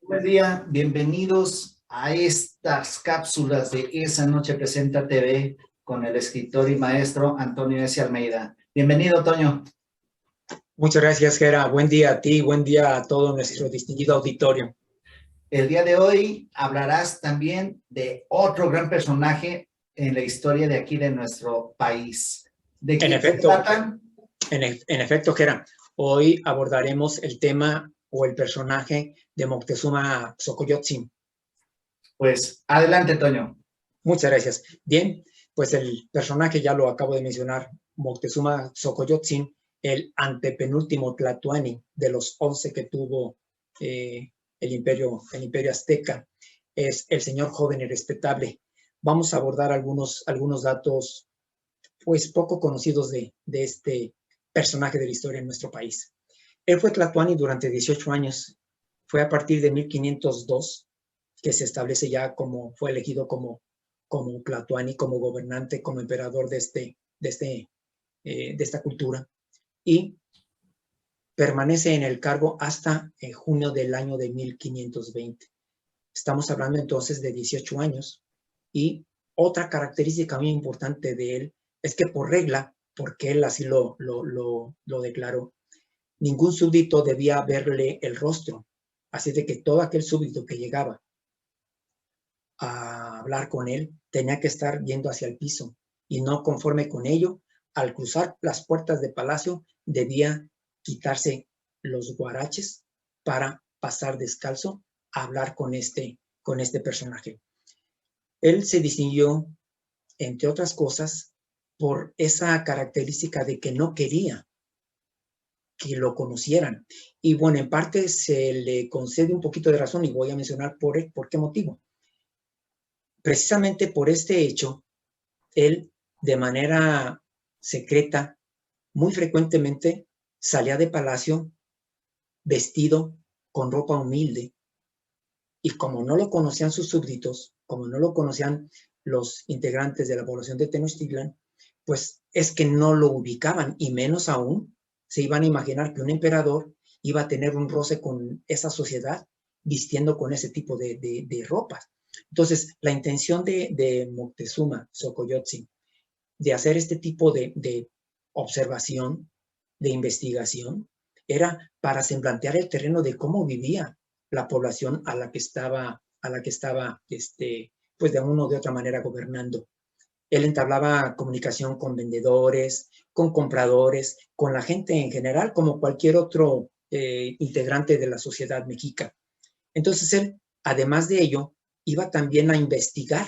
Buen día, bienvenidos a estas cápsulas de Esa Noche Presenta TV con el escritor y maestro Antonio S. Almeida. Bienvenido, Toño. Muchas gracias, Gera. Buen día a ti, buen día a todo nuestro distinguido auditorio. El día de hoy hablarás también de otro gran personaje en la historia de aquí de nuestro país. ¿De quién se tratan? En efecto, Gera, hoy abordaremos el tema o el personaje de Moctezuma Xocoyotzin. Pues adelante, Toño. Muchas gracias. Bien, pues el personaje ya lo acabo de mencionar, Moctezuma Xocoyotzin, el antepenúltimo tlatoani de los 11 que tuvo el imperio azteca, es el señor joven y respetable. Vamos a abordar algunos datos pues poco conocidos de este personaje de la historia en nuestro país. Él fue tlatoani durante 18 años. Fue a partir de 1502 que se establece ya como, fue elegido como tlatoani, como gobernante, como emperador de esta cultura. Y permanece en el cargo hasta junio del año de 1520. Estamos hablando entonces de 18 años. Y otra característica muy importante de él es que por regla, porque él así lo declaró, ningún súbdito debía verle el rostro. Así de que todo aquel súbdito que llegaba a hablar con él tenía que estar yendo hacia el piso. Y no conforme con ello, al cruzar las puertas de palacio, debía quitarse los guaraches para pasar descalzo a hablar con este personaje. Él se distinguió, entre otras cosas, por esa característica de que no quería que lo conocieran. Y bueno, en parte se le concede un poquito de razón y voy a mencionar por qué motivo. Precisamente por este hecho, él de manera secreta, muy frecuentemente salía de palacio vestido con ropa humilde. Y como no lo conocían sus súbditos, como no lo conocían los integrantes de la población de Tenochtitlan, pues es que no lo ubicaban, y menos aún se iban a imaginar que un emperador iba a tener un roce con esa sociedad vistiendo con ese tipo de ropas. Entonces, la intención de Moctezuma Xocoyotzin de hacer este tipo de observación, de investigación, era para semblantear el terreno de cómo vivía la población a la que estaba pues de una o de otra manera gobernando. Él entablaba comunicación con vendedores, con compradores, con la gente en general, como cualquier otro integrante de la sociedad mexica. Entonces él, además de ello, iba también a investigar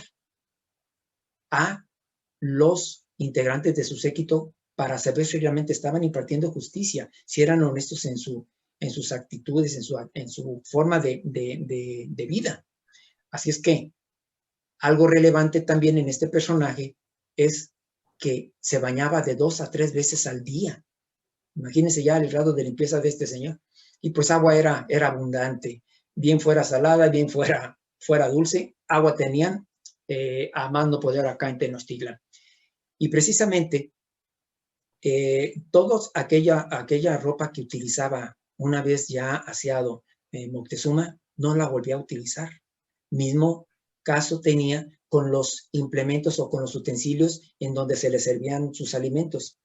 a los integrantes de su séquito para saber si realmente estaban impartiendo justicia, si eran honestos en sus actitudes, en su forma de vida. Así es que algo relevante también en este personaje es que se bañaba de 2 a 3 veces al día. Imagínense ya el grado de limpieza de este señor. Y pues agua era abundante, bien fuera salada, bien fuera dulce, agua tenían a más no poder acá en Tenochtitlan. Y precisamente toda aquella ropa que utilizaba una vez ya aseado Moctezuma, no la volvía a utilizar. Mismo caso tenía con los implementos o con los utensilios en donde se le servían sus alimentos.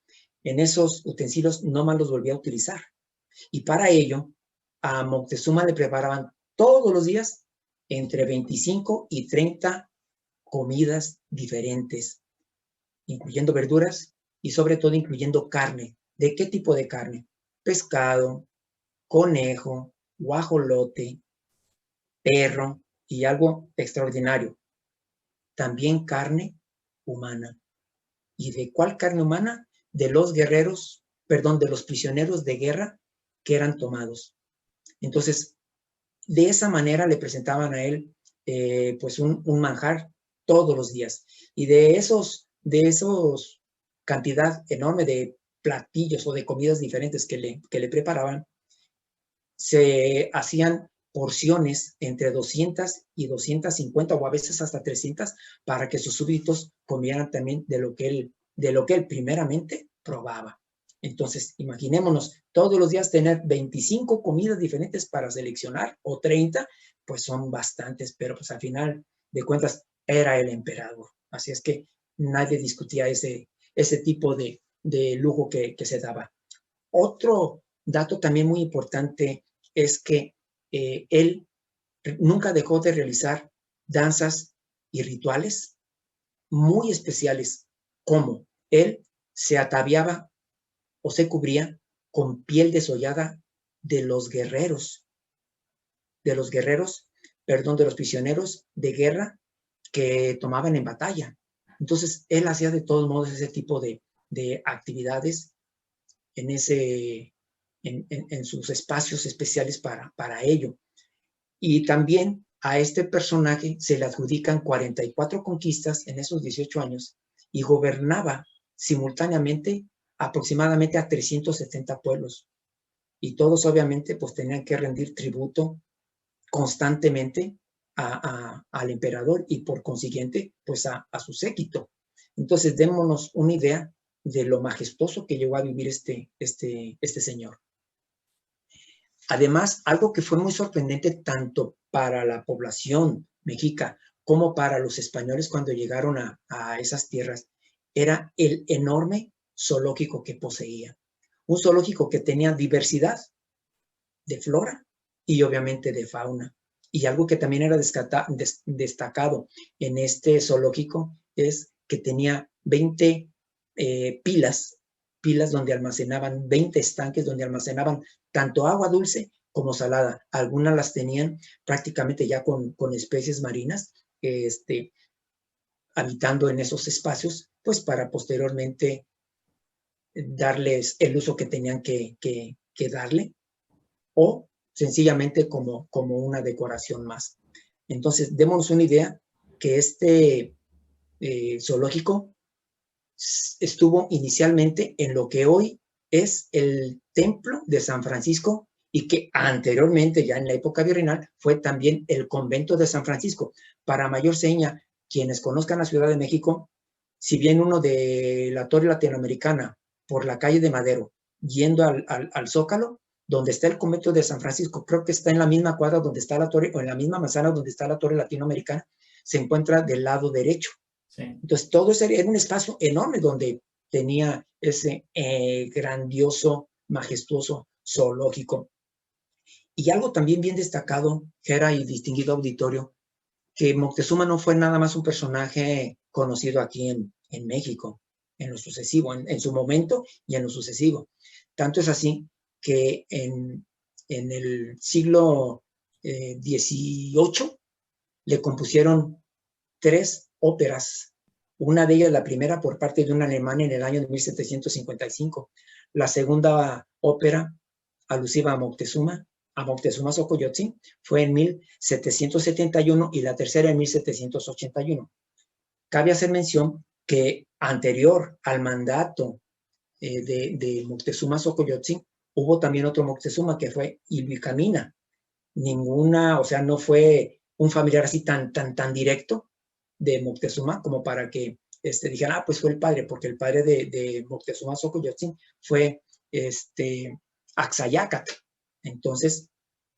En esos utensilios no más los volvía a utilizar. Y para ello, a Moctezuma le preparaban todos los días entre 25 y 30 comidas diferentes, incluyendo verduras y sobre todo incluyendo carne. ¿De qué tipo de carne? Pescado, conejo, guajolote, perro y algo extraordinario, también carne humana. ¿Y de cuál carne humana? De los guerreros, perdón, de los prisioneros de guerra que eran tomados. Entonces, de esa manera le presentaban a él pues un manjar todos los días. Y de esos cantidad enorme de platillos o de comidas diferentes que le preparaban, se hacían porciones entre 200 y 250 o a veces hasta 300 para que sus súbditos comieran también de lo que él primeramente probaba. Entonces, imaginémonos, todos los días tener 25 comidas diferentes para seleccionar, o 30, pues son bastantes, pero pues al final de cuentas era el emperador. Así es que nadie discutía ese tipo de lujo que se daba. Otro dato también muy importante es que él nunca dejó de realizar danzas y rituales muy especiales, como él se ataviaba o se cubría con piel desollada de los guerreros, de los prisioneros de guerra que tomaban en batalla. Entonces, él hacía de todos modos ese tipo de actividades en sus espacios especiales para ello. Y también a este personaje se le adjudican 44 conquistas en esos 18 años y gobernaba simultáneamente aproximadamente a 370 pueblos. Y todos obviamente pues tenían que rendir tributo constantemente al emperador y por consiguiente pues a su séquito. Entonces démonos una idea de lo majestuoso que llegó a vivir este señor. Además, algo que fue muy sorprendente tanto para la población mexica como para los españoles cuando llegaron a esas tierras, era el enorme zoológico que poseía. Un zoológico que tenía diversidad de flora y obviamente de fauna. Y algo que también era destacado en este zoológico es que tenía 20 pilas donde almacenaban, 20 estanques donde almacenaban tanto agua dulce como salada. Algunas las tenían prácticamente ya con especies marinas, habitando en esos espacios, pues para posteriormente darles el uso que tenían que darle, o sencillamente como una decoración más. Entonces, démonos una idea que este zoológico estuvo inicialmente en lo que hoy es el Templo de San Francisco y que anteriormente, ya en la época virreinal, fue también el Convento de San Francisco. Para mayor seña, quienes conozcan la Ciudad de México, si bien uno de la Torre Latinoamericana por la calle de Madero, yendo al Zócalo, donde está el Convento de San Francisco, creo que está en la misma cuadra donde está la torre, o en la misma manzana donde está la Torre Latinoamericana, se encuentra del lado derecho. Sí. Entonces, todo ese era un espacio enorme donde tenía ese grandioso, majestuoso zoológico. Y algo también bien destacado, Gera y distinguido auditorio, que Moctezuma no fue nada más un personaje conocido aquí en México, en lo sucesivo, en su momento y en lo sucesivo. Tanto es así que en el siglo XVIII le compusieron 3 óperas. Una de ellas, la primera, por parte de un alemán en el año de 1755. La segunda ópera, alusiva a Moctezuma Xocoyotzin, fue en 1771 y la tercera en 1781. Cabe hacer mención que anterior al mandato de Moctezuma Xocoyotzin, hubo también otro Moctezuma que fue Ilhuicamina. O sea, no fue un familiar así tan directo de Moctezuma como para que dijeran, pues fue el padre, porque el padre de Moctezuma Xocoyotzin fue Axayácatl. Entonces,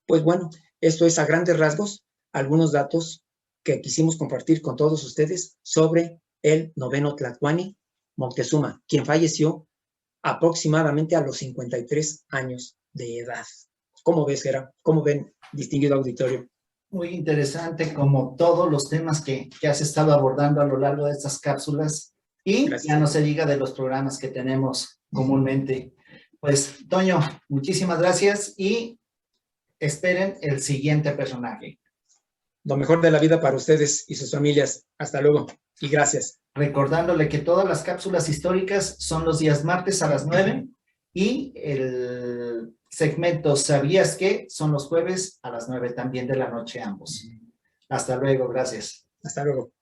pues bueno, esto es a grandes rasgos algunos datos que quisimos compartir con todos ustedes sobre el 9º Tlatoani Moctezuma, quien falleció aproximadamente a los 53 años de edad. ¿Cómo ves, Gera? ¿Cómo ven, distinguido auditorio? Muy interesante, como todos los temas que has estado abordando a lo largo de estas cápsulas, y gracias. Ya no se diga de los programas que tenemos comúnmente. Pues, Toño, muchísimas gracias y esperen el siguiente personaje. Lo mejor de la vida para ustedes y sus familias. Hasta luego y gracias. Recordándole que todas las cápsulas históricas son los días martes a las 9 y el segmento ¿Sabías qué? Son los jueves a las 9 también de la noche ambos. Hasta luego, gracias. Hasta luego.